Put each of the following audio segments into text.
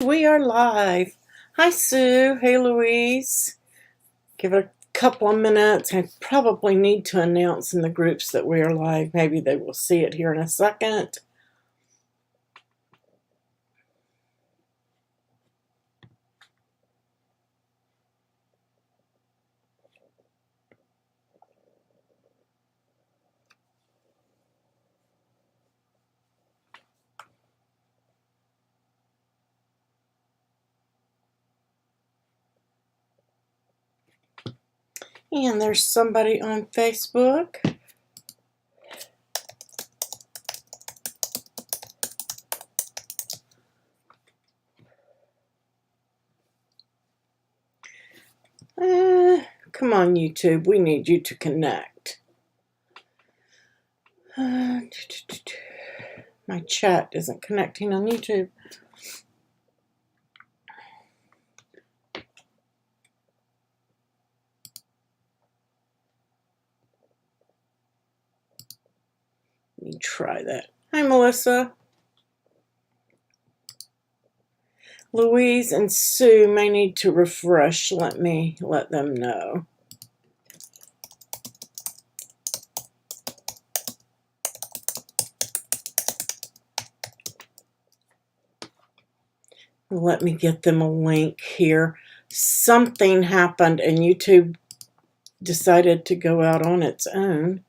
We are live. Hi, Sue. Hey, Louise. Give it a couple of minutes. I probably need to announce in the groups that we are live. Maybe they will see it here in a second. And there's somebody on Facebook. Come on, YouTube. We need you to connect. My chat isn't connecting on YouTube. Let me try that. Hi, Melissa. Louise and Sue may need to refresh. Let them know. Let me get them a link here. Something happened and YouTube decided to go out on its own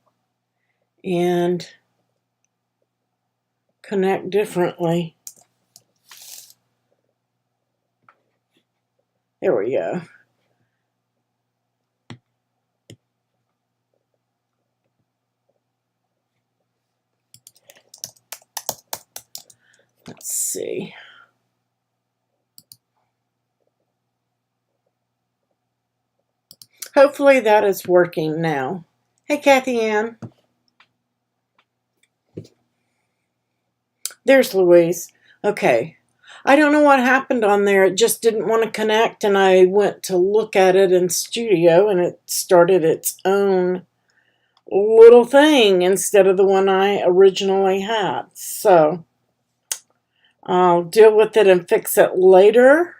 and connect differently. There we go. Let's see. Hopefully that is working now. Hey, Kathy Ann. There's Louise. Okay. I don't know what happened on there. It just didn't want to connect, and I went to look at it in Studio, and it started its own little thing instead of the one I originally had. So I'll deal with it and fix it later.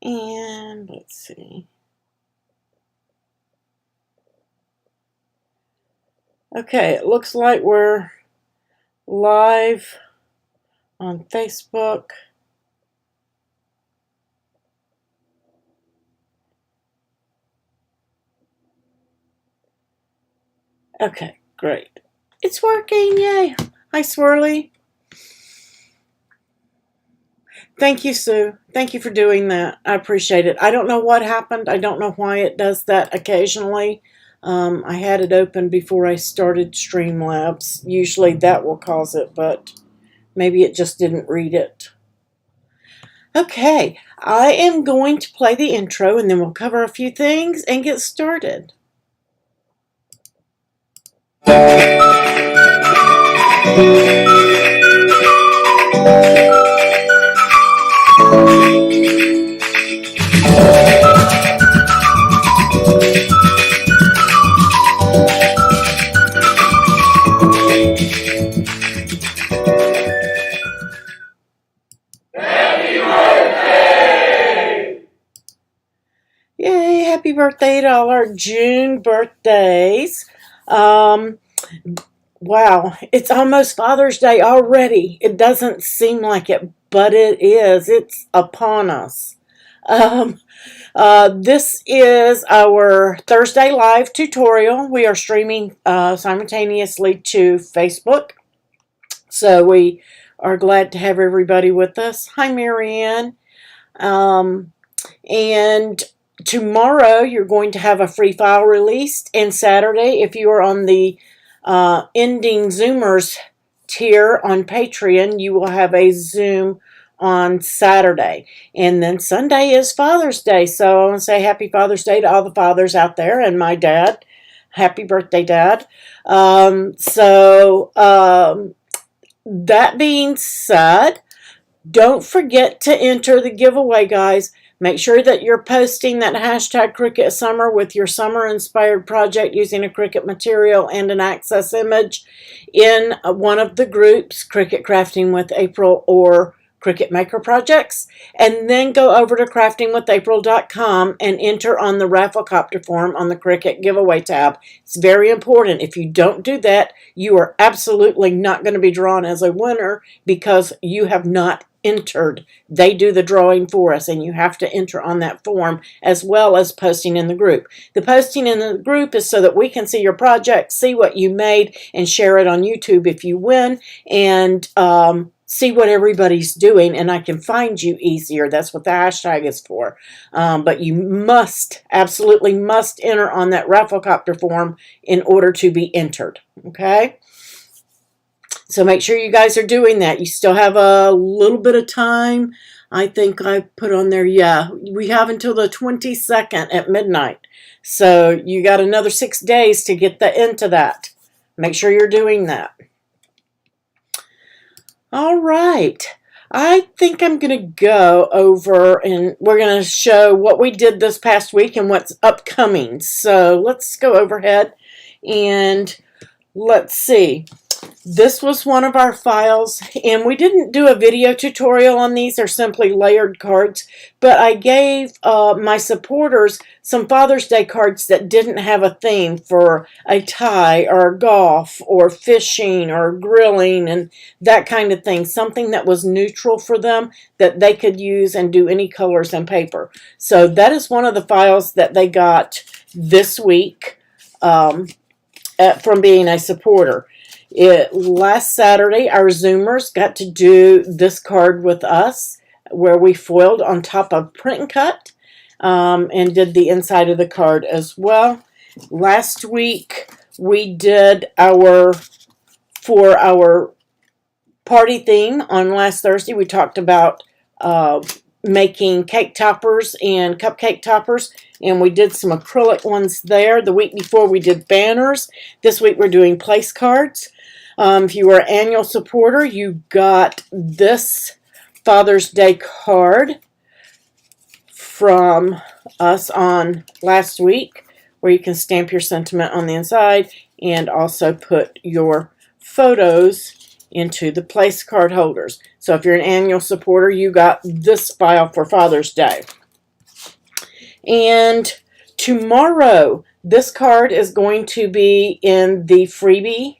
And let's see. Okay, it looks like we're live on Facebook. Okay, great. It's working, yay. Hi, Swirly. Thank you, Sue. Thank you for doing that. I appreciate it. I don't know what happened. I don't know why it does that occasionally. I had it open before I started Streamlabs. Usually that will cause it, but maybe it just didn't read it. Okay, I am going to play the intro and then we'll cover a few things and get started. Yay, happy birthday to all our June birthdays. Wow, it's almost Father's Day already. It doesn't seem like it, but it is. It's upon us. This is our Thursday live tutorial. We are streaming simultaneously to Facebook. So we are glad to have everybody with us. Hi, Marianne. And tomorrow you're going to have a free file released, and Saturday, if you are on the Ending Zoomers tier on Patreon, you will have a Zoom on Saturday. And then Sunday is Father's Day, so I want to say happy Father's Day to all the fathers out there, and my dad. Happy birthday, Dad. That being said, don't forget to enter the giveaway, guys. Make sure that you're posting that hashtag Cricut Summer with your summer-inspired project using a Cricut material and an access image in one of the groups, Cricut Crafting with April or Cricut Maker Projects, and then go over to craftingwithapril.com and enter on the Rafflecopter form on the Cricut giveaway tab. It's very important. If you don't do that, you are absolutely not going to be drawn as a winner because you have not entered. They do the drawing for us, and you have to enter on that form as well as posting in the group. The posting in the group is so that we can see your project, see what you made, and share it on YouTube if you win, and see what everybody's doing, and I can find you easier. That's what the hashtag is for. But you must, absolutely must enter on that Rafflecopter form in order to be entered. Okay? So make sure you guys are doing that. You still have a little bit of time. I think I put on there, yeah, we have until the 22nd at midnight. So you got another 6 days to get into that. Make sure you're doing that. All right, I think I'm going to go over and we're going to show what we did this past week and what's upcoming. So let's go overhead and let's see. This was one of our files, and we didn't do a video tutorial on these. They're simply layered cards, but I gave my supporters some Father's Day cards that didn't have a theme for a tie or golf or fishing or grilling and that kind of thing. Something that was neutral for them that they could use and do any colors and paper. So that is one of the files that they got this week from being a supporter. Last Saturday, our Zoomers got to do this card with us where we foiled on top of print and cut and did the inside of the card as well. Last week, we did for our party theme on last Thursday, we talked about making cake toppers and cupcake toppers, and we did some acrylic ones there. The week before, we did banners. This week, we're doing place cards. If you were an annual supporter, you got this Father's Day card from us on last week, where you can stamp your sentiment on the inside and also put your photos into the place card holders. So if you're an annual supporter, you got this file for Father's Day. And tomorrow, this card is going to be in the freebie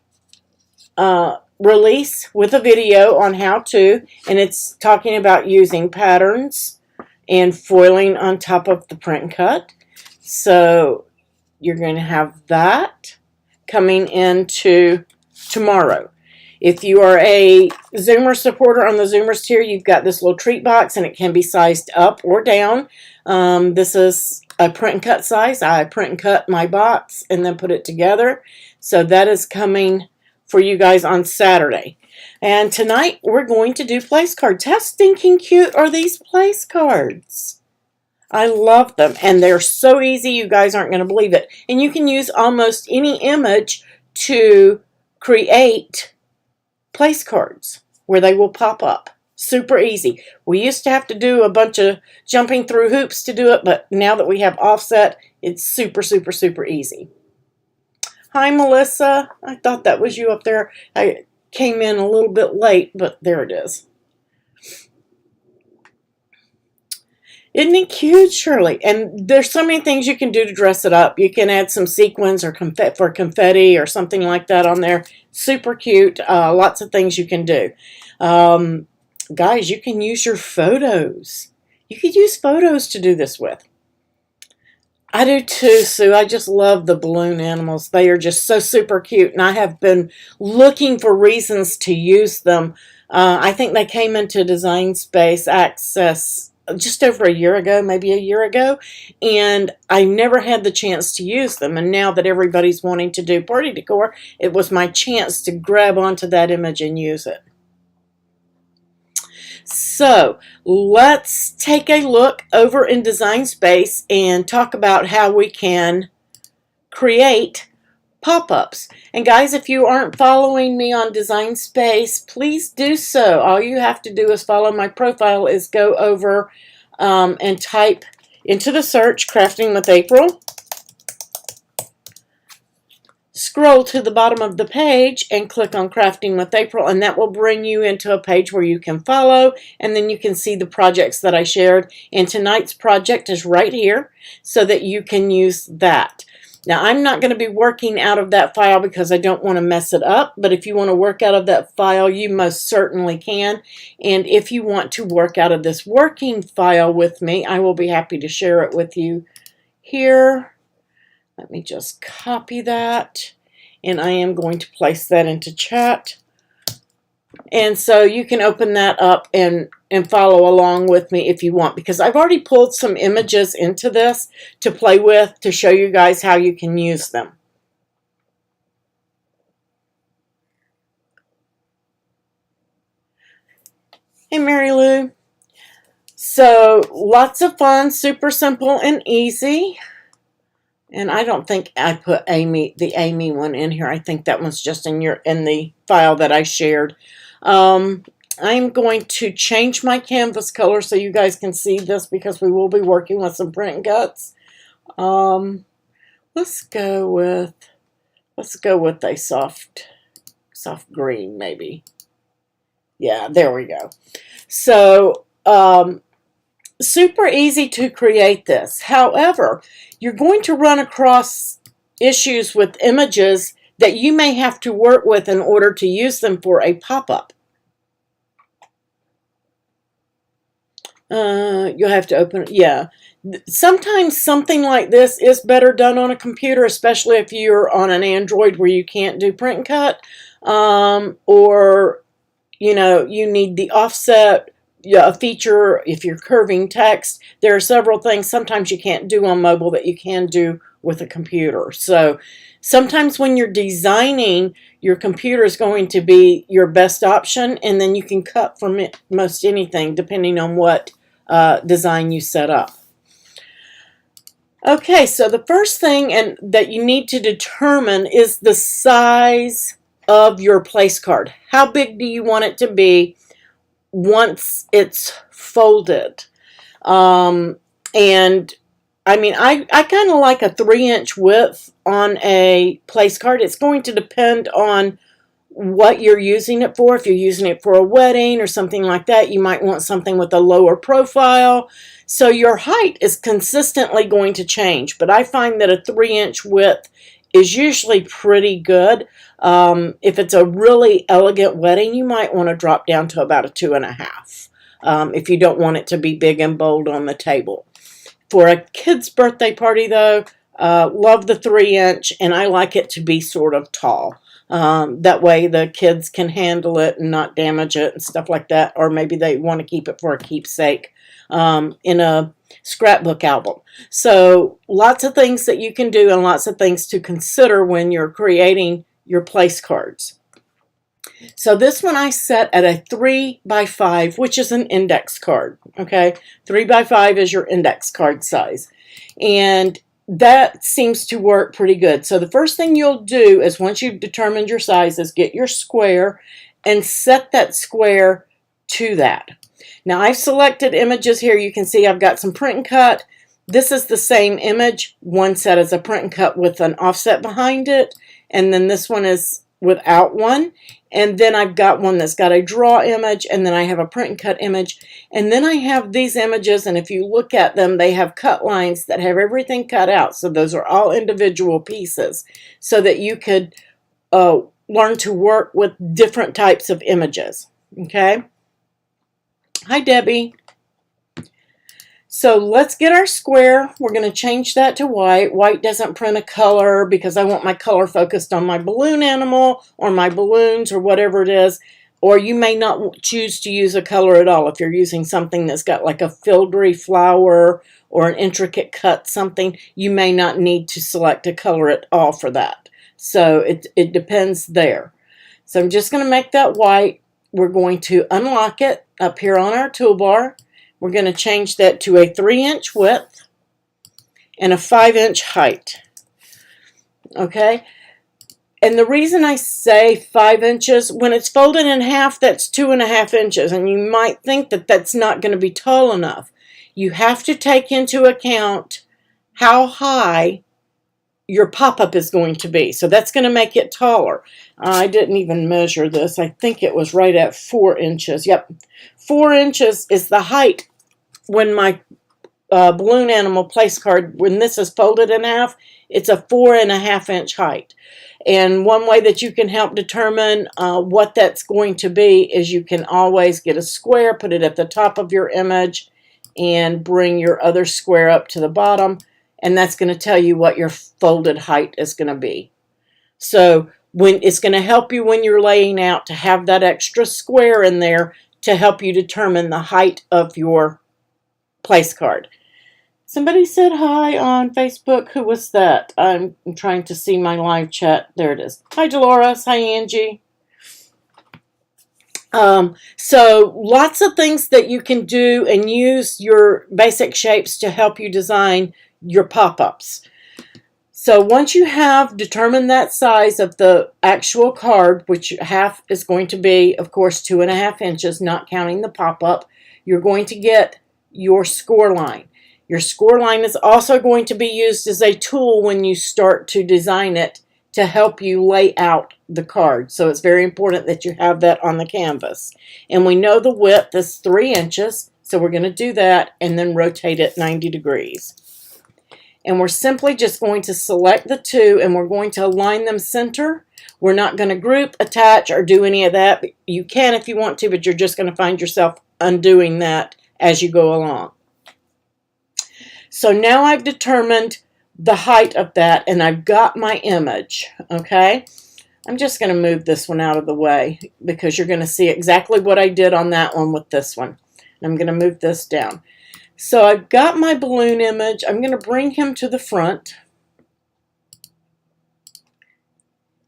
release with a video on how to, and it's talking about using patterns and foiling on top of the print and cut. So you're going to have that coming into tomorrow. If you are a Zoomer supporter on the Zoomers tier, you've got this little treat box, and it can be sized up or down. This is a print and cut size. I print and cut my box and then put it together. So that is coming for you guys on Saturday. And tonight we're going to do place cards. How stinking cute are these place cards? I love them, and they're so easy you guys aren't going to believe it. And you can use almost any image to create place cards where they will pop up. Super easy. We used to have to do a bunch of jumping through hoops to do it, but now that we have offset, it's super, super, super easy. Hi, Melissa. I thought that was you up there. I came in a little bit late, but there it is. Isn't it cute, Shirley? And there's so many things you can do to dress it up. You can add some sequins or confetti or something like that on there. Super cute. Lots of things you can do. Guys, you can use your photos. You could use photos to do this with. I do too, Sue. I just love the balloon animals. They are just so super cute, and I have been looking for reasons to use them. I think they came into Design Space Access just over a year ago, maybe a year ago, and I never had the chance to use them. And now that everybody's wanting to do party decor, it was my chance to grab onto that image and use it. So let's take a look over in Design Space and talk about how we can create pop-ups. And guys, if you aren't following me on Design Space, please do so. All you have to do is follow my profile, is go over and type into the search Crafting with April. Scroll to the bottom of the page and click on Crafting with April, and that will bring you into a page where you can follow, and then you can see the projects that I shared. And tonight's project is right here so that you can use that. Now, I'm not going to be working out of that file because I don't want to mess it up, but if you want to work out of that file, you most certainly can. And if you want to work out of this working file with me, I will be happy to share it with you here. Let me just copy that, and I am going to place that into chat. And so you can open that up and follow along with me if you want, because I've already pulled some images into this to play with to show you guys how you can use them. Hey, Mary Lou. So lots of fun, super simple and easy. And I don't think I put the Amy one in here. I think that one's just in the file that I shared. I'm going to change my canvas color so you guys can see this, because we will be working with some print guts. Let's go with a soft green, maybe. Yeah, there we go. So super easy to create this. However, you're going to run across issues with images that you may have to work with in order to use them for a pop-up. You'll have to open it. Yeah. Sometimes something like this is better done on a computer, especially if you're on an Android where you can't do print and cut, or you need the offset. Yeah, a feature if you're curving text. There are several things sometimes you can't do on mobile that you can do with a computer. So sometimes when you're designing, your computer is going to be your best option, and then you can cut from it most anything depending on what design you set up. Okay, so the first thing that you need to determine is the size of your place card. How big do you want it to be once it's folded? And I mean, I kind of like a 3-inch width on a place card. It's going to depend on what you're using it for. If you're using it for a wedding or something like that, you might want something with a lower profile. So your height is consistently going to change, but I find that a 3-inch width is usually pretty good. If it's a really elegant wedding, you might want to drop down to about a 2.5 if you don't want it to be big and bold on the table. For a kid's birthday party, though, love the 3-inch, and I like it to be sort of tall. That way the kids can handle it and not damage it and stuff like that, or maybe they want to keep it for a keepsake in a scrapbook album. So lots of things that you can do and lots of things to consider when you're creating your place cards. So this one I set at a 3x5, which is an index card. Okay, 3x5 is your index card size, and that seems to work pretty good. So the first thing you'll do is, once you've determined your size, is get your square and set that square to that. Now I've selected images here. You can see I've got some print and cut. This is the same image, one set as a print and cut with an offset behind it, and then this one is without one, and then I've got one that's got a draw image, and then I have a print and cut image, and then I have these images, and if you look at them, they have cut lines that have everything cut out. So those are all individual pieces so that you could learn to work with different types of images. Okay. Hi, Debbie. So let's get our square. We're going to change that to white. White doesn't print a color because I want my color focused on my balloon animal or my balloons or whatever it is. Or you may not choose to use a color at all. If you're using something that's got like a filigree flower or an intricate cut something, you may not need to select a color at all for that. So it depends there. So I'm just going to make that white. We're going to unlock it up here on our toolbar. We're going to change that to a 3-inch width and a 5-inch height. Okay? And the reason I say 5 inches, when it's folded in half, that's 2.5 inches. And you might think that that's not going to be tall enough. you have to take into account how high your pop-up is going to be. So that's going to make it taller. I didn't even measure this. I think it was right at 4 inches. Yep, 4 inches is the height when my balloon animal place card, when this is folded in half, it's a 4.5 inch height. And one way that you can help determine what that's going to be is you can always get a square, put it at the top of your image, and bring your other square up to the bottom, and that's going to tell you what your folded height is going to be. So when it's going to help you when you're laying out to have that extra square in there to help you determine the height of your place card. Somebody said hi on Facebook. Who was that? I'm trying to see my live chat. There it is. Hi, Dolores. Hi, Angie. So lots of things that you can do and use your basic shapes to help you design your pop-ups. So once you have determined that size of the actual card, which half is going to be, of course, 2.5 inches, not counting the pop-up, you're going to get your score line. Your score line is also going to be used as a tool when you start to design it to help you lay out the card. So it's very important that you have that on the canvas. And we know the width is 3 inches, so we're going to do that and then rotate it 90 degrees. And we're simply just going to select the two and we're going to align them center. We're not going to group, attach, or do any of that. You can if you want to, but you're just going to find yourself undoing that as you go along. So now I've determined the height of that and I've got my image, okay? I'm just going to move this one out of the way because you're going to see exactly what I did on that one with this one. And I'm going to move this down. So I've got my balloon image. I'm going to bring him to the front.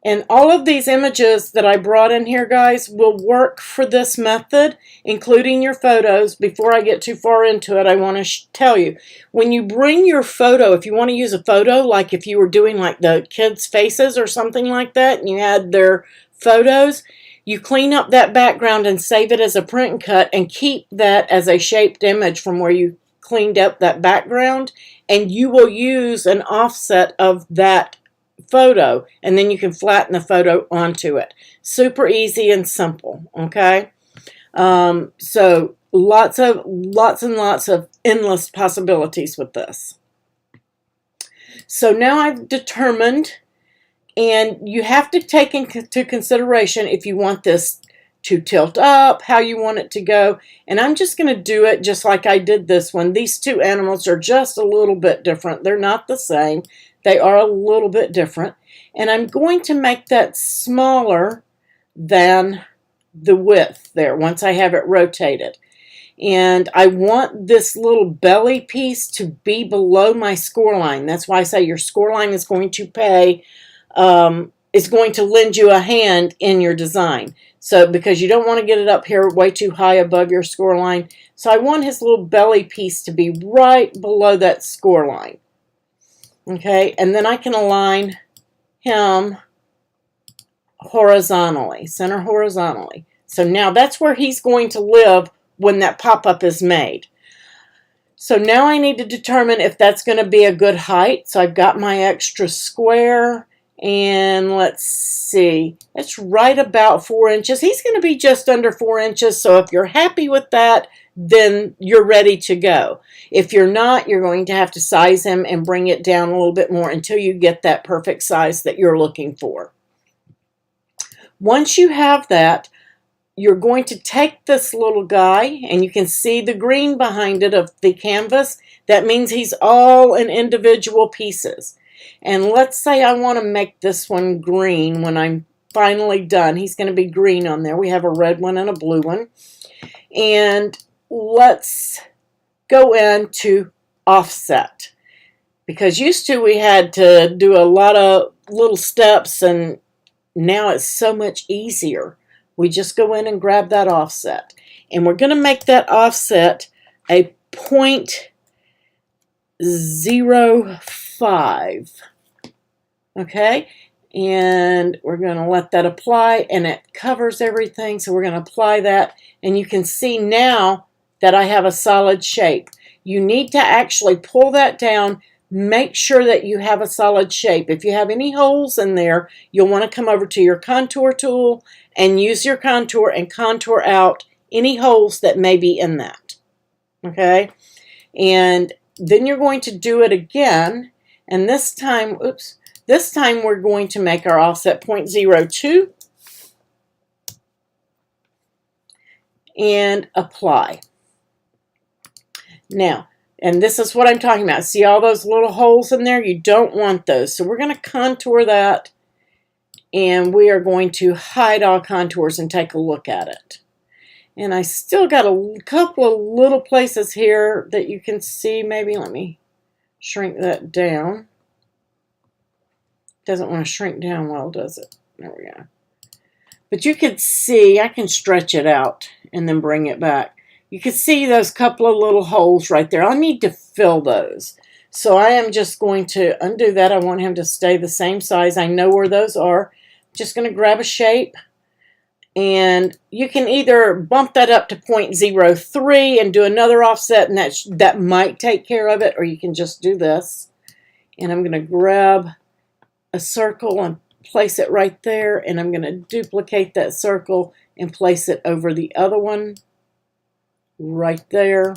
And all of these images that I brought in here, guys, will work for this method, including your photos. Before I get too far into it, I want to tell you, when you bring your photo, if you want to use a photo, like if you were doing like the kids' faces or something like that, and you had their photos, you clean up that background and save it as a print and cut and keep that as a shaped image from where you cleaned up that background, and you will use an offset of that photo, and then you can flatten the photo onto it. Super easy and simple, okay? So lots and lots of endless possibilities with this. So now I've determined, and you have to take into consideration if you want this to tilt up, how you want it to go. And I'm just going to do it just like I did this one. These two animals are just a little bit different. They're not the same. They are a little bit different. And I'm going to make that smaller than the width there once I have it rotated. And I want this little belly piece to be below my score line. That's why I say your score line is going to is going to lend you a hand in your design. So because you don't want to get it up here way too high above your score line. So I want his little belly piece to be right below that score line. Okay, and then I can align him horizontally, center horizontally. So now that's where he's going to live when that pop-up is made. So now I need to determine if that's going to be a good height. So I've got my extra square, and let's see, it's right about 4 inches. He's going to be just under 4 inches, so if you're happy with that, then you're ready to go. If you're not, you're going to have to size him and bring it down a little bit more until you get that perfect size that you're looking for. Once you have that, you're going to take this little guy, and you can see the green behind it of the canvas. That means he's all in individual pieces. And let's say I want to make this one green when I'm finally done. He's going to be green on there. We have a red one and a blue one. And let's go into offset. Because used to we had to do a lot of little steps, and now it's so much easier. We just go in and grab that offset. And we're going to make that offset a 0.05. Okay? And we're going to let that apply, and it covers everything. So we're going to apply that, and you can see now that I have a solid shape. you need to actually pull that down. Make sure that you have a solid shape. If you have any holes in there, you'll want to come over to your contour tool and use your contour and contour out any holes that may be in that. Okay? And then you're going to do it again. And this time, this time we're going to make our offset 0.02 and apply. Now, and this is what I'm talking about. See all those little holes in there? You don't want those. So we're going to contour that, and we are going to hide all contours and take a look at it. And I still got a couple of little places here that you can see. Maybe let me shrink that down. Doesn't want to shrink down well, does it? There we go. But you can see, I can stretch it out and then bring it back. You can see those couple of little holes right there. I need to fill those. So I am just going to undo that. I want him to stay the same size. I know where those are. Just going to grab a shape. And you can either bump that up to 0.03 and do another offset, and that might take care of it, or you can just do this. And I'm going to grab a circle and place it right there, and I'm going to duplicate that circle and place it over the other one right there.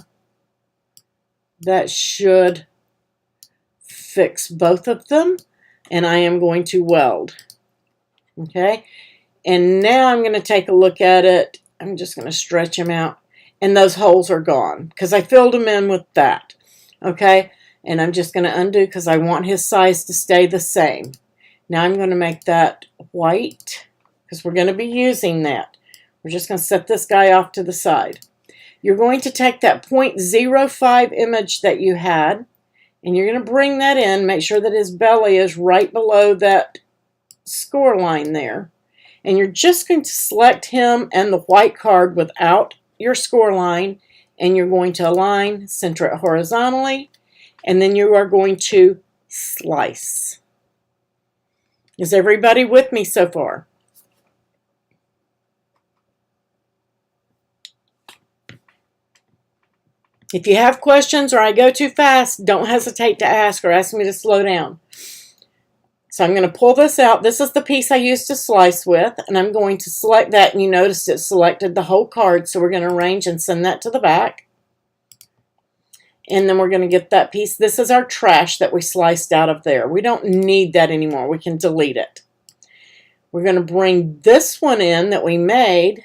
That should fix both of them, and I am going to weld. Okay, and now I'm going to take a look at it. I'm just going to stretch them out, and those holes are gone because I filled them in with that. Okay, and I'm just going to undo because I want his size to stay the same. Now I'm going to make that white because we're going to be using that. We're just going to set this guy off to the side. You're going to take that 0.05 image that you had, and you're going to bring that in. Make sure that his belly is right below that score line there. And you're just going to select him and the white card without your score line, and you're going to align, center it horizontally, and then you are going to slice. Is everybody with me so far? If you have questions or I go too fast, don't hesitate to ask or ask me to slow down. So I'm going to pull this out. This is the piece I used to slice with, and I'm going to select that, and you notice it selected the whole card, so we're going to arrange and send that to the back. And then we're going to get that piece. This is our trash that we sliced out of there. We don't need that anymore. We can delete it. We're going to bring this one in that we made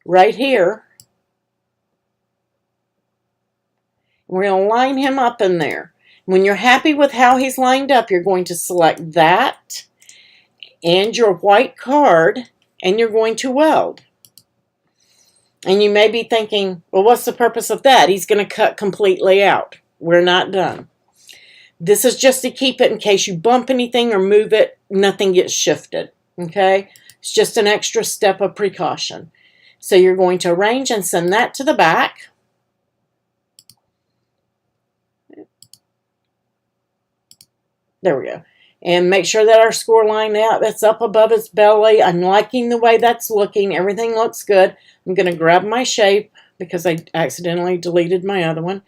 right here. We're going to line him up in there. When you're happy with how he's lined up, you're going to select that and your white card, and you're going to weld. And you may be thinking, well, what's the purpose of that? He's going to cut completely out. We're not done. This is just to keep it in case you bump anything or move it, nothing gets shifted. Okay? It's just an extra step of precaution. So you're going to arrange and send that to the back. There we go. And make sure that our score line out, that's up above its belly. I'm liking the way that's looking. Everything looks good. I'm going to grab my shape because I accidentally deleted my other one,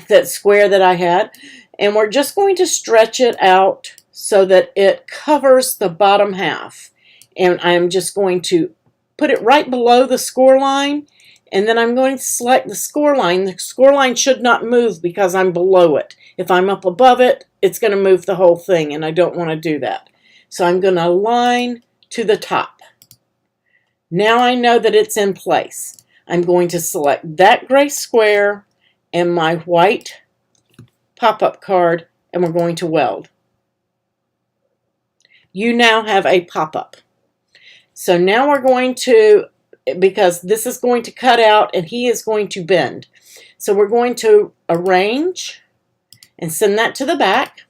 that square that I had. And we're just going to stretch it out so that it covers the bottom half. And I'm just going to put it right below the score line. And then I'm going to select the score line. The score line should not move because I'm below it. If I'm up above it, it's going to move the whole thing, and I don't want to do that. So I'm going to align to the top. Now I know that it's in place. I'm going to select that gray square and my white pop-up card, and we're going to weld. You now have a pop-up. So now we're going to, because this is going to cut out and he is going to bend. So we're going to arrange and send that to the back.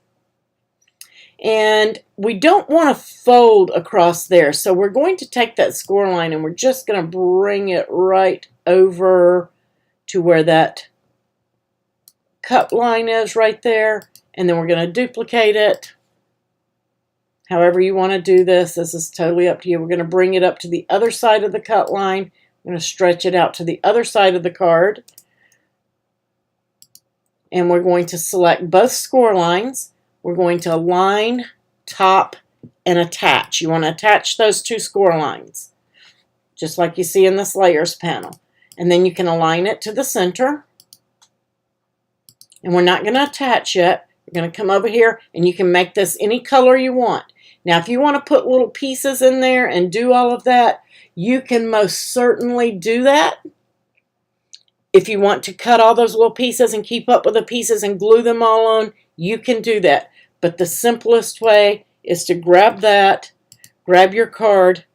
And we don't want to fold across there. So we're going to take that score line and we're just going to bring it right over to where that cut line is right there. And then we're going to duplicate it. However you want to do this, this is totally up to you. We're going to bring it up to the other side of the cut line. I'm going to stretch it out to the other side of the card. and we're going to select both score lines. We're going to align, top, and attach. You want to attach those two score lines, just like you see in this layers panel. And then you can align it to the center. And we're not going to attach yet. We're going to come over here, and you can make this any color you want. Now, if you want to put little pieces in there and do all of that, you can most certainly do that. If you want to cut all those little pieces and keep up with the pieces and glue them all on, you can do that. But the simplest way is to grab that, grab your card,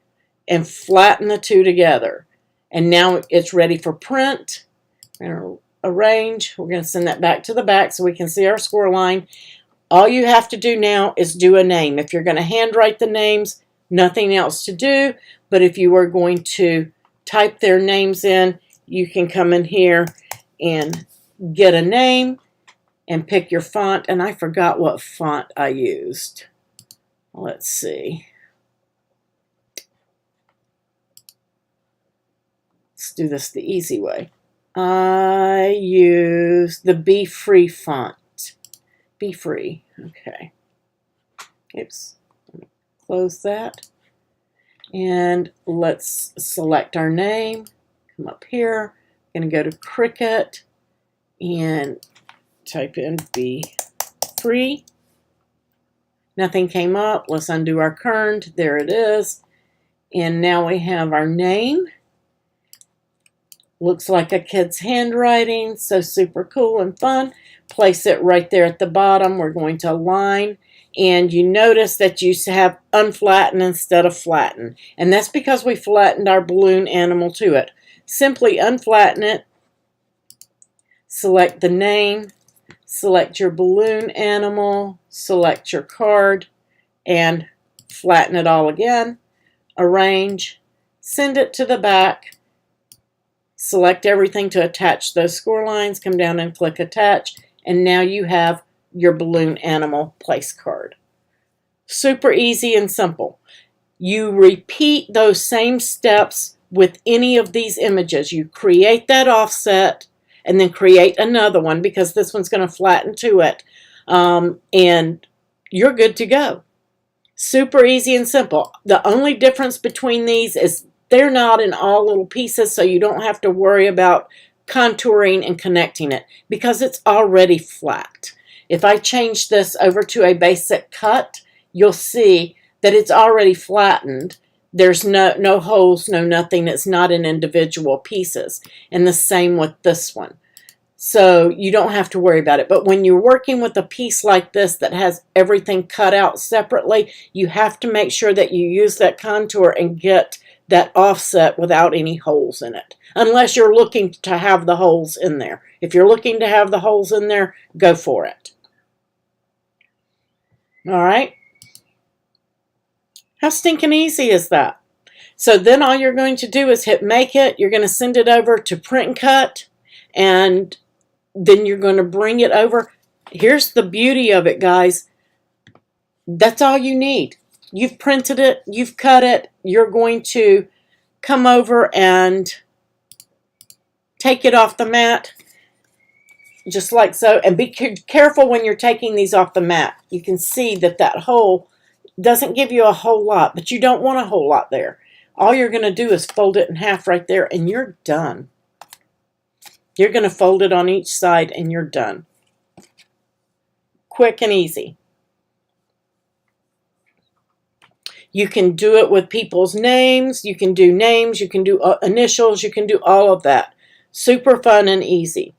and flatten the two together. And now it's ready for print. We're going to arrange. We're going to send that back to the back so we can see our score line. All you have to do now is do a name. If you're going to handwrite the names, nothing else to do. But if you are going to type their names in, you can come in here and get a name and pick your font. And I forgot what font I used. Let's see. Let's do this the easy way. I use the Be Free font. Be Free. Okay. Oops. Close that. And let's select our name. Come up here. I'm going to go to Cricut and type in Be Free. Nothing came up. Let's undo our kerned. There it is. And now we have our name. Looks like a kid's handwriting, so super cool and fun. Place it right there at the bottom. We're going to align, and you notice that you have unflatten instead of flatten, and that's because we flattened our balloon animal to it. Simply unflatten it, select the name, select your balloon animal, select your card, and flatten it all again. Arrange, send it to the back. Select everything to attach those score lines, come down and click attach, and now you have your balloon animal place card. Super easy and simple. You repeat those same steps with any of these images. You create that offset and then create another one because this one's going to flatten to it, and you're good to go. Super easy and simple. The only difference between these is they're not in all little pieces, so you don't have to worry about contouring and connecting it because it's already flat. If I change this over to a basic cut, you'll see that it's already flattened. There's no holes, no nothing. It's not in individual pieces. And the same with this one. So you don't have to worry about it. But when you're working with a piece like this that has everything cut out separately, you have to make sure that you use that contour and get that offset without any holes in it, unless you're looking to have the holes in there. If you're looking to have the holes in there, go for it. All right. How stinking easy is that? So then all you're going to do is hit Make It. You're going to send it over to Print and Cut, and then you're going to bring it over. Here's the beauty of it, guys. That's all you need. You've printed it, you've cut it, you're going to come over and take it off the mat, just like so. And be careful when you're taking these off the mat. You can see that that hole doesn't give you a whole lot, but you don't want a whole lot there. All you're going to do is fold it in half right there, and you're done. You're going to fold it on each side, and you're done. Quick and easy. You can do it with people's names. You can do names. You can do initials. You can do all of that. Super fun and easy.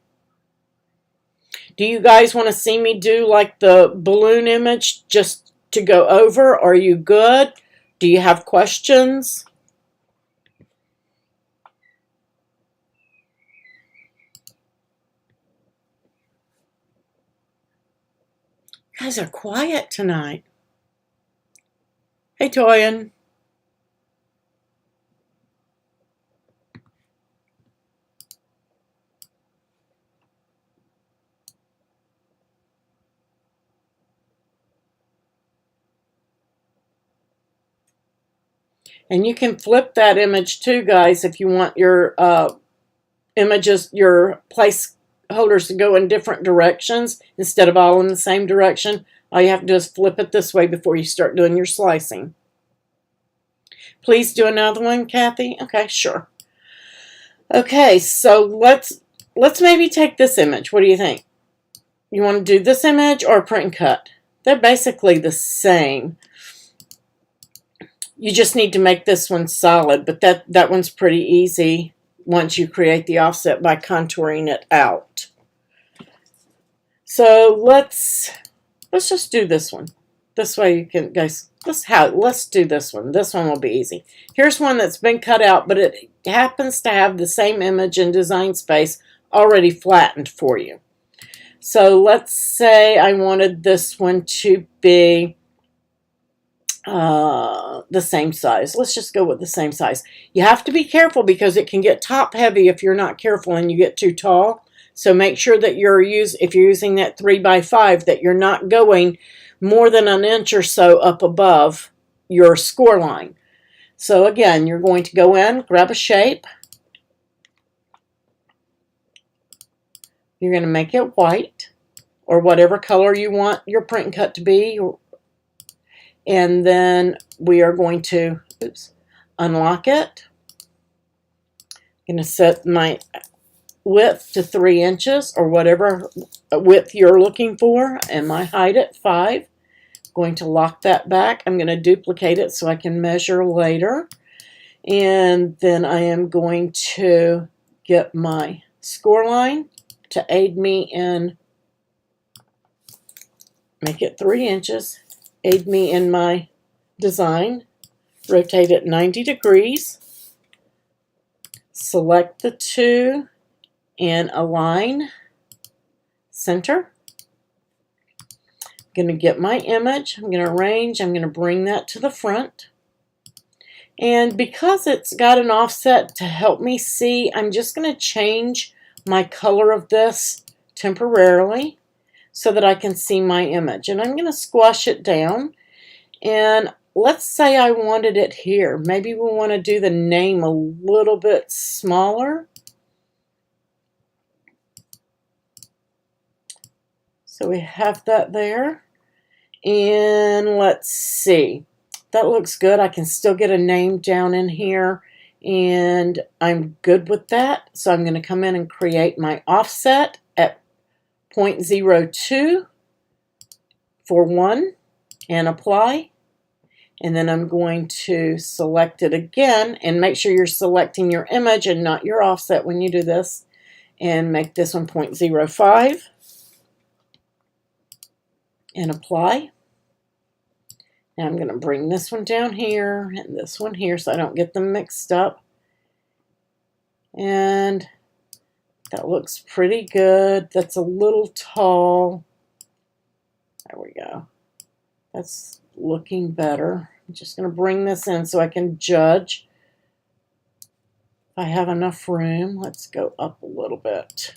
Do you guys want to see me do like the balloon image just to go over? Are you good? Do you have questions? You guys are quiet tonight. Hey, Toyin. And you can flip that image too, guys, if you want your images, your place holders to go in different directions instead of all in the same direction, all you have to do is flip it this way before you start doing your slicing. Please do another one, Kathy. Okay, sure. Okay, so let's maybe take this image. What do you think? You want to do this image or print and cut? They're basically the same. You just need to make this one solid, but that one's pretty easy once you create the offset by contouring it out. So let's just do this one. This way you can, guys, let's do this one. This one will be easy. Here's one that's been cut out, but it happens to have the same image and design space already flattened for you. So let's say I wanted this one to be the same size. Let's just go with the same size. You have to be careful because it can get top heavy if you're not careful and you get too tall. So make sure that if you're using that 3x5, that you're not going more than an inch or so up above your score line. So again, you're going to go in, grab a shape. You're going to make it white or whatever color you want your print and cut to be. And then we are going to unlock it. I'm going to set my width to 3 inches or whatever width you're looking for, and my height at 5. Going to lock that back. I'm going to duplicate it so I can measure later. And then I am going to get my score line to aid me in, make it 3 inches, aid me in my design. Rotate it 90 degrees. Select the two and align center. I'm going to get my image. I'm going to arrange. I'm going to bring that to the front. And because it's got an offset to help me see, I'm just going to change my color of this temporarily so that I can see my image. And I'm going to squash it down. And let's say I wanted it here. Maybe we want to do the name a little bit smaller. So we have that there. And let's see. That looks good. I can still get a name down in here. And I'm good with that. So I'm going to come in and create my offset at 0.02 for 1 and apply. And then I'm going to select it again and make sure you're selecting your image and not your offset when you do this. And make this one 0.05 and apply. Now I'm going to bring this one down here and this one here so I don't get them mixed up. And that looks pretty good. That's a little tall. There we go. That's looking better. I'm just going to bring this in so I can judge if I have enough room. Let's go up a little bit.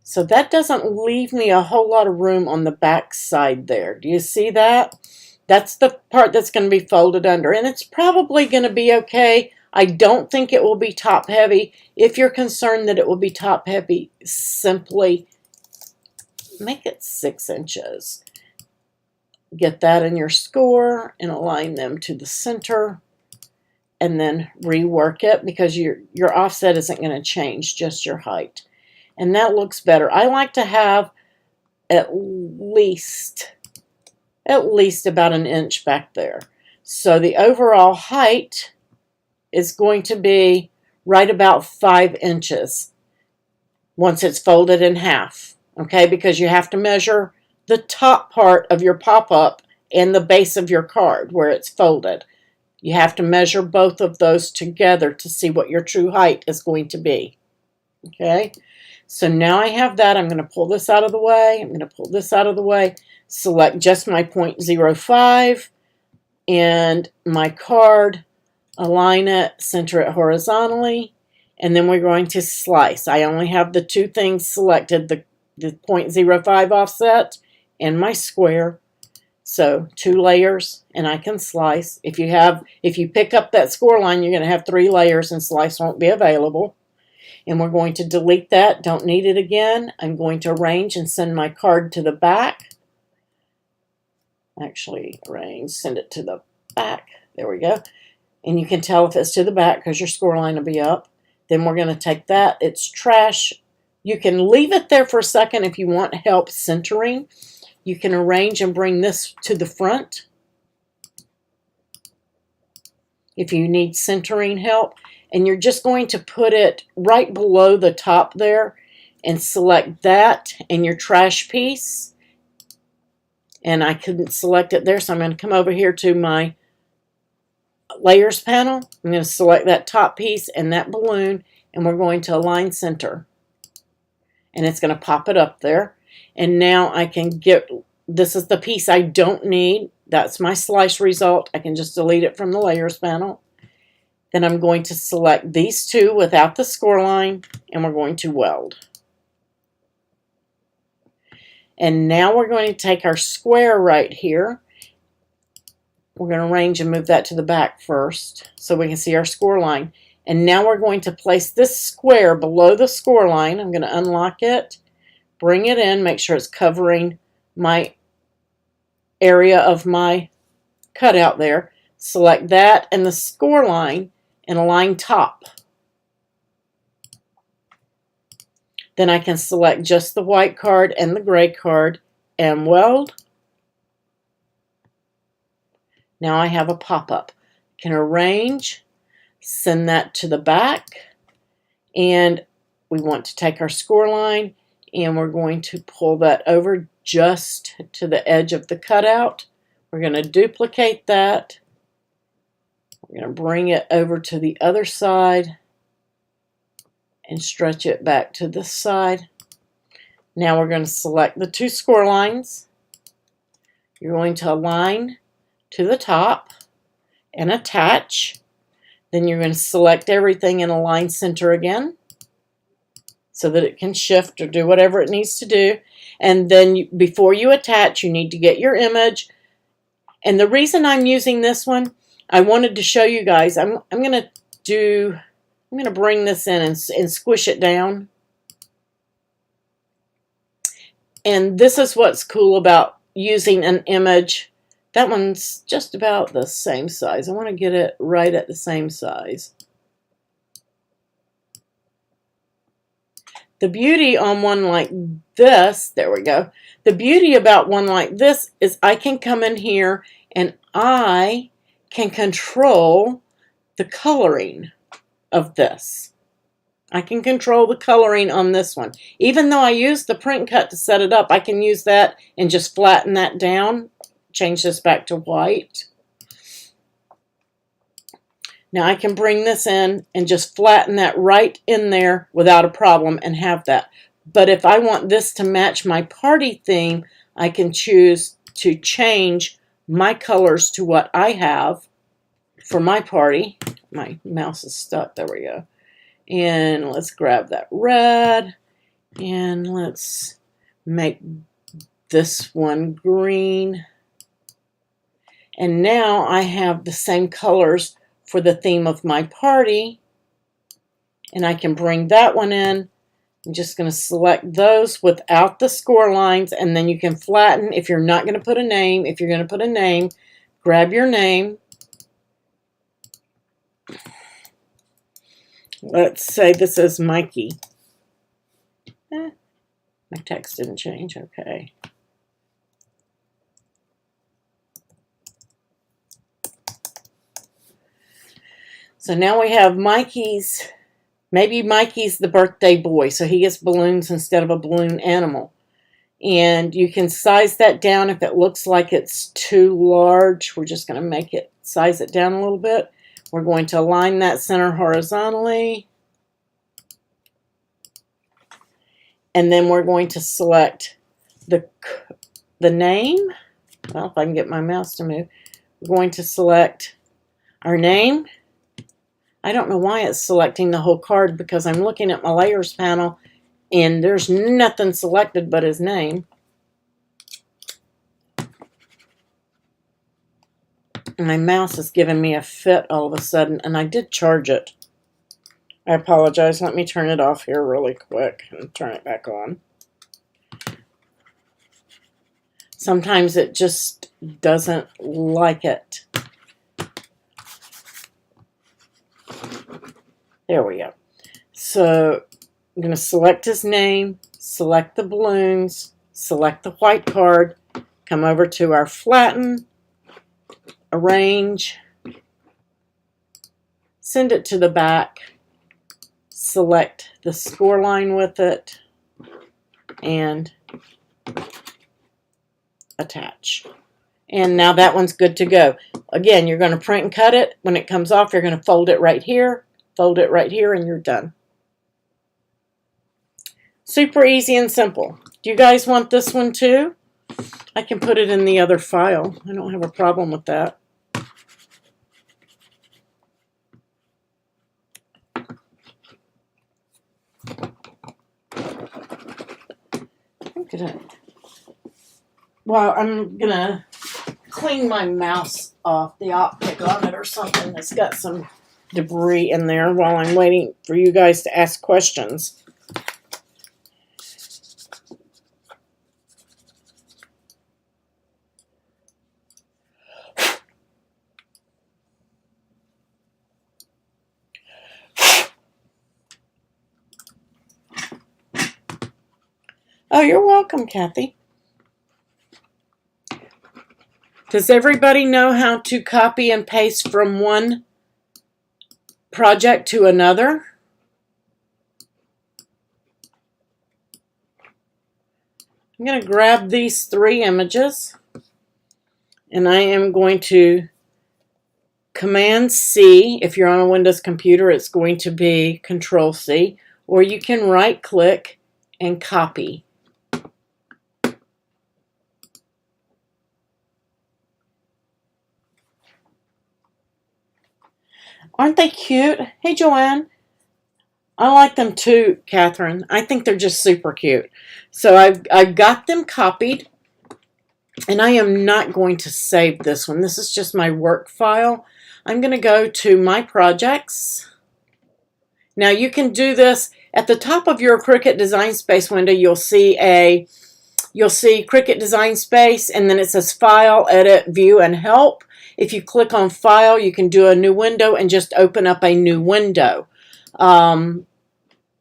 So that doesn't leave me a whole lot of room on the back side there. Do you see that? That's the part that's going to be folded under. And it's probably going to be okay. I don't think it will be top heavy. If you're concerned that it will be top heavy, simply make it 6 inches. Get that in your score and align them to the center. And then rework it because your offset isn't going to change, just your height. And that looks better. I like to have at least about an inch back there. So the overall height is going to be right about 5 inches once it's folded in half. Okay, because you have to measure the top part of your pop-up and the base of your card where it's folded. You have to measure both of those together to see what your true height is going to be. Okay. So now I have that. I'm going to pull this out of the way. I'm going to pull this out of the way. Select just my 0.05 and my card. Align it. Center it horizontally. And then we're going to slice. I only have the two things selected, the 0.05 offset and my square. So 2 layers and I can slice. If you pick up that score line, you're going to have 3 layers and slice won't be available. And we're going to delete that. Don't need it again. I'm going to arrange and send my card to the back. Actually, arrange, send it to the back. There we go. And you can tell if it's to the back because your score line will be up. Then we're going to take that. It's trash. You can leave it there for a second if you want help centering. You can arrange and bring this to the front if you need centering help. And you're just going to put it right below the top there and select that and your trash piece. And I couldn't select it there, so I'm going to come over here to my layers panel. I'm going to select that top piece and that balloon, and we're going to align center. And it's going to pop it up there. And now I can get, this is the piece I don't need. That's my slice result. I can just delete it from the layers panel. Then I'm going to select these two without the score line, and we're going to weld. And now we're going to take our square right here. We're going to arrange and move that to the back first so we can see our score line. And now we're going to place this square below the score line. I'm going to unlock it, bring it in, make sure it's covering my area of my cutout there. Select that and the score line and align top. Then I can select just the white card and the gray card and weld. Now I have a pop-up. Can arrange, send that to the back, and we want to take our score line and we're going to pull that over just to the edge of the cutout. We're going to duplicate that. We're going to bring it over to the other side and stretch it back to this side. Now we're going to select the two score lines. You're going to align to the top and attach. Then you're going to select everything and align center again so that it can shift or do whatever it needs to do. And then before you attach, you need to get your image. And the reason I'm using this one, I wanted to show you guys. I'm going to bring this in and squish it down. And this is what's cool about using an image. That one's just about the same size. I want to get it right at the same size. The beauty on one like this, there we go. The beauty about one like this is I can come in here and I can control the coloring of this. I can control the coloring on this one. Even though I use the print cut to set it up, I can use that and just flatten that down. Change this back to white. Now I can bring this in and just flatten that right in there without a problem and have that. But if I want this to match my party theme, I can choose to change my colors to what I have for my party. My mouse is stuck. There we go. And let's grab that red and let's make this one green. And now I have the same colors for the theme of my party. And I can bring that one in. I'm just going to select those without the score lines. And then you can flatten if you're not going to put a name. If you're going to put a name, grab your name. Let's say this is Mikey. My text didn't change. Okay. So now we have Mikey's, maybe Mikey's the birthday boy, so he gets balloons instead of a balloon animal. And you can size that down if it looks like it's too large. We're just going to size it down a little bit. We're going to align that center horizontally. And then we're going to select the name. Well, if I can get my mouse to move. We're going to select our name. I don't know why it's selecting the whole card because I'm looking at my layers panel and there's nothing selected but his name. My mouse is giving me a fit all of a sudden, and I did charge it. I apologize. Let me turn it off here really quick and turn it back on. Sometimes it just doesn't like it. There we go. So I'm going to select his name, select the balloons, select the white card, come over to our flatten, arrange, send it to the back, select the score line with it, and attach. And now that one's good to go. Again, you're going to print and cut it. When it comes off, you're going to fold it right here, and you're done. Super easy and simple. Do you guys want this one too? I can put it in the other file. I don't have a problem with that. Well, I'm gonna clean my mouse off the optic on it or something that's got some debris in there while I'm waiting for you guys to ask questions. Oh, you're welcome, Kathy. Does everybody know how to copy and paste from one project to another? I'm going to grab these 3 images, and I am going to Command C. If you're on a Windows computer, it's going to be Control C, or you can right click and copy. Aren't they cute? Hey, Joanne. I like them too, Catherine. I think they're just super cute. So I've got them copied, and I am not going to save this one. This is just my work file. I'm going to go to My Projects. Now you can do this at the top of your Cricut Design Space window. You'll see Cricut Design Space, and then it says File, Edit, View, and Help. If you click on File, you can do a new window and just open up a new window.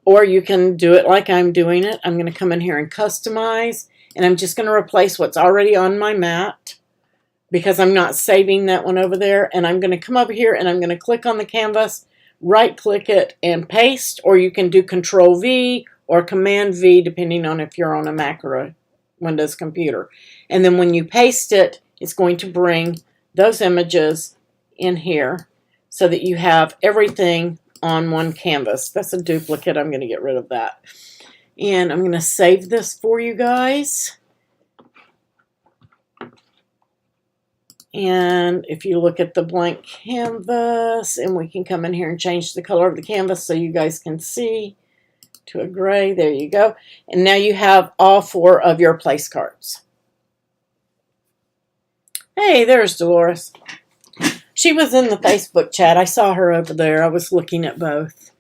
Or you can do it like I'm doing it. I'm going to come in here and customize, and I'm just going to replace what's already on my mat because I'm not saving that one over there. And I'm going to come over here and I'm going to click on the canvas, right click it and paste, or you can do Control V or Command V depending on if you're on a Mac or a Windows computer. And then when you paste it, it's going to bring those images in here so that you have everything on one canvas. That's a duplicate. I'm going to get rid of that. And I'm going to save this for you guys. And if you look at the blank canvas, and we can come in here and change the color of the canvas so you guys can see to a gray. There you go. And now you have all 4 of your place cards. Hey, there's Dolores. She was in the Facebook chat. I saw her over there. I was looking at both.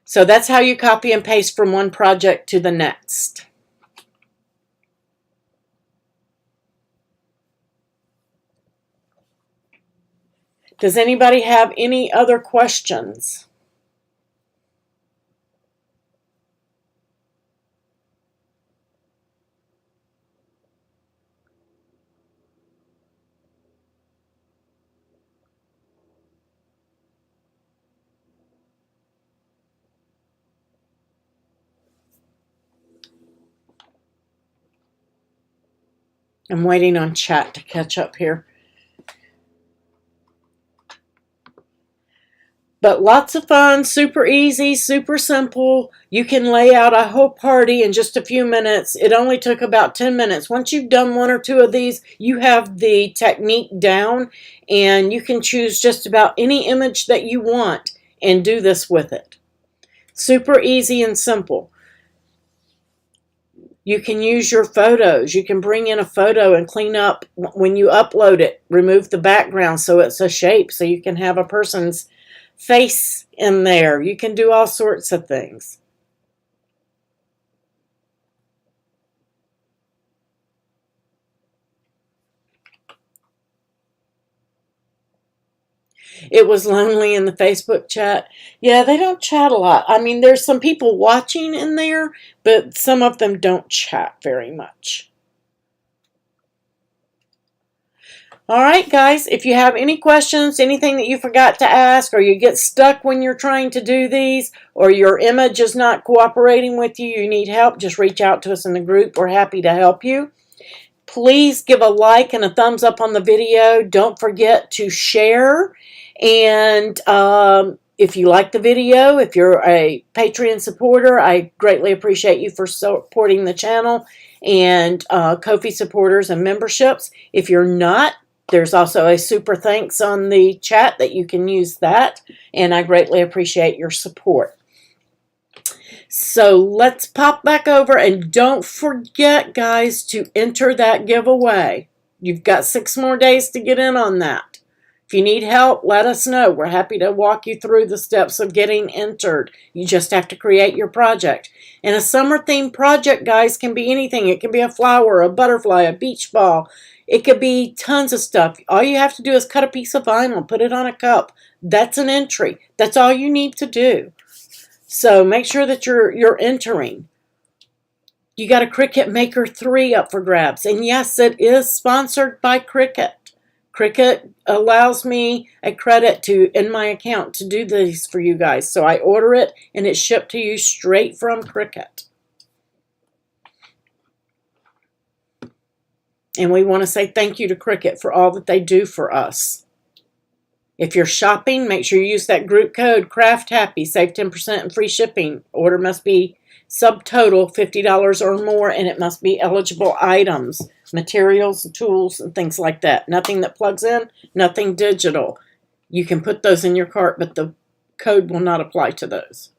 So that's how you copy and paste from one project to the next. Does anybody have any other questions? I'm waiting on chat to catch up here. But lots of fun, super easy, super simple. You can lay out a whole party in just a few minutes. It only took about 10 minutes. Once you've done 1 or 2 of these, you have the technique down, and you can choose just about any image that you want and do this with it. Super easy and simple. You can use your photos. You can bring in a photo and clean up when you upload it. Remove the background so it's a shape so you can have a person's face in there. You can do all sorts of things. It was lonely in the Facebook chat. Yeah, they don't chat a lot. I mean, there's some people watching in there, but some of them don't chat very much. All right, guys, if you have any questions, anything that you forgot to ask, or you get stuck when you're trying to do these, or your image is not cooperating with you, you need help, just reach out to us in the group. We're happy to help you. Please give a like and a thumbs up on the video. Don't forget to share. And if you like the video, if you're a Patreon supporter, I greatly appreciate you for supporting the channel, and Ko-fi supporters and memberships. If you're not, there's also a super thanks on the chat that you can use that, and I greatly appreciate your support. So let's pop back over, and don't forget, guys, to enter that giveaway. You've got 6 more days to get in on that. If you need help, let us know. We're happy to walk you through the steps of getting entered. You just have to create your project. And a summer-themed project, guys, can be anything. It can be a flower, a butterfly, a beach ball. It could be tons of stuff. All you have to do is cut a piece of vinyl, put it on a cup. That's an entry. That's all you need to do. So make sure that you're entering. You got a Cricut Maker 3 up for grabs. And yes, it is sponsored by Cricut. Cricut allows me a credit in my account to do these for you guys. So I order it and it's shipped to you straight from Cricut. And we want to say thank you to Cricut for all that they do for us. If you're shopping, make sure you use that group code CraftHappy. Save 10% and free shipping. Order must be subtotal $50 or more, and it must be eligible items, materials, tools, and things like that. Nothing that plugs in, nothing digital. You can put those in your cart, but the code will not apply to those.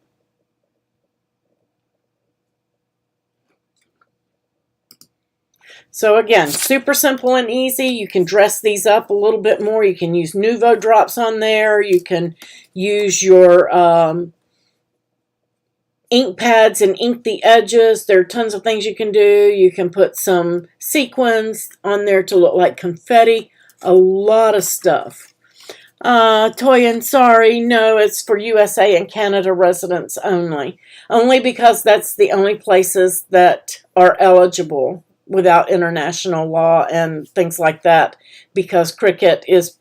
So again, super simple and easy. You can dress these up a little bit more. You can use Nuvo drops on there. You can use your ink pads and ink the edges. There are tons of things you can do. You can put some sequins on there to look like confetti. A lot of stuff. Toyin, sorry, no, it's for USA and Canada residents only. Only because that's the only places that are eligible without international law and things like that, because Cricut is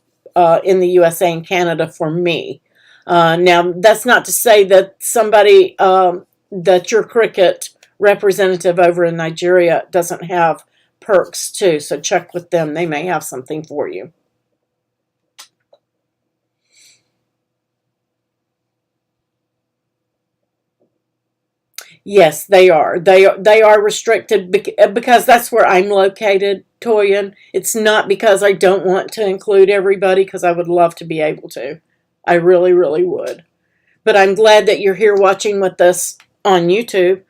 in the USA and Canada for me. Now, that's not to say that somebody, that your Cricut representative over in Nigeria doesn't have perks too, so check with them. They may have something for you. Yes, they are. They are restricted because that's where I'm located, Toyin. It's not because I don't want to include everybody, because I would love to be able to. I really, really would. But I'm glad that you're here watching with us on YouTube.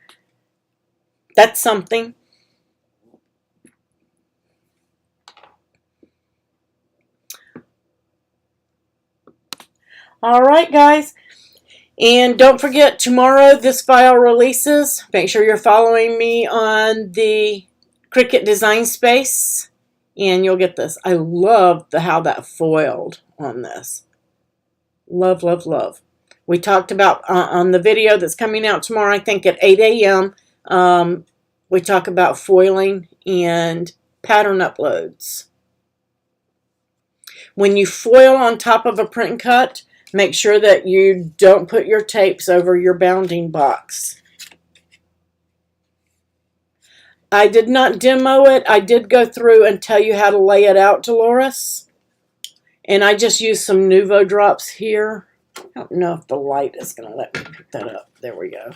That's something. All right, guys. And don't forget, tomorrow this file releases. Make sure you're following me on the Cricut Design Space, and you'll get this. I love how that foiled on this. Love, love, love. We talked about on the video that's coming out tomorrow, I think at 8 a.m., we talk about foiling and pattern uploads. When you foil on top of a print and cut, make sure that you don't put your tapes over your bounding box. I did not demo it. I did go through and tell you how to lay it out, Dolores. And I just used some Nuvo drops here. I don't know if the light is going to let me pick that up. There we go.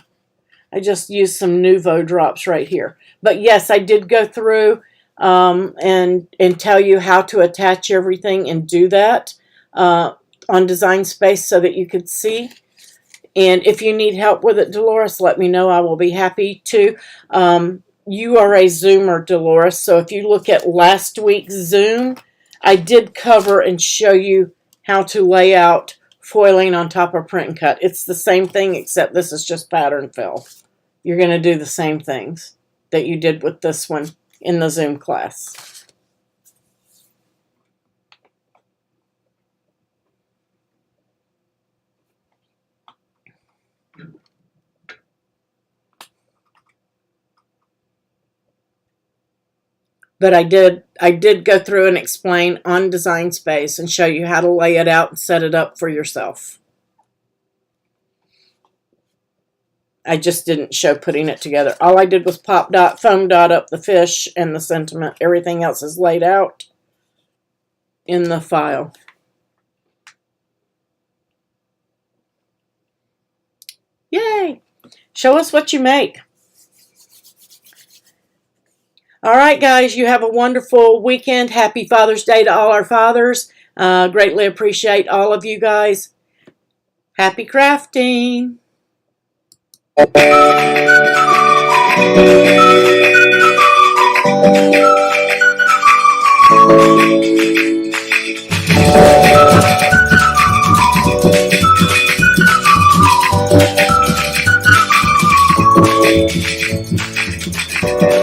I just used some Nuvo drops right here. But yes, I did go through and tell you how to attach everything and do that on Design Space so that you could see. And if you need help with it, Dolores, let me know. I will be happy to. You are a Zoomer, Dolores, so if you look at last week's Zoom, I did cover and show you how to lay out foiling on top of print and cut. It's the same thing, except this is just pattern fill. You're going to do the same things that you did with this one in the Zoom class. But I did go through and explain on Design Space and show you how to lay it out and set it up for yourself. I just didn't show putting it together. All I did was foam dot up the fish and the sentiment. Everything else is laid out in the file. Yay! Show us what you make. All right, guys, you have a wonderful weekend. Happy Father's Day to all our fathers. Greatly appreciate all of you guys. Happy crafting.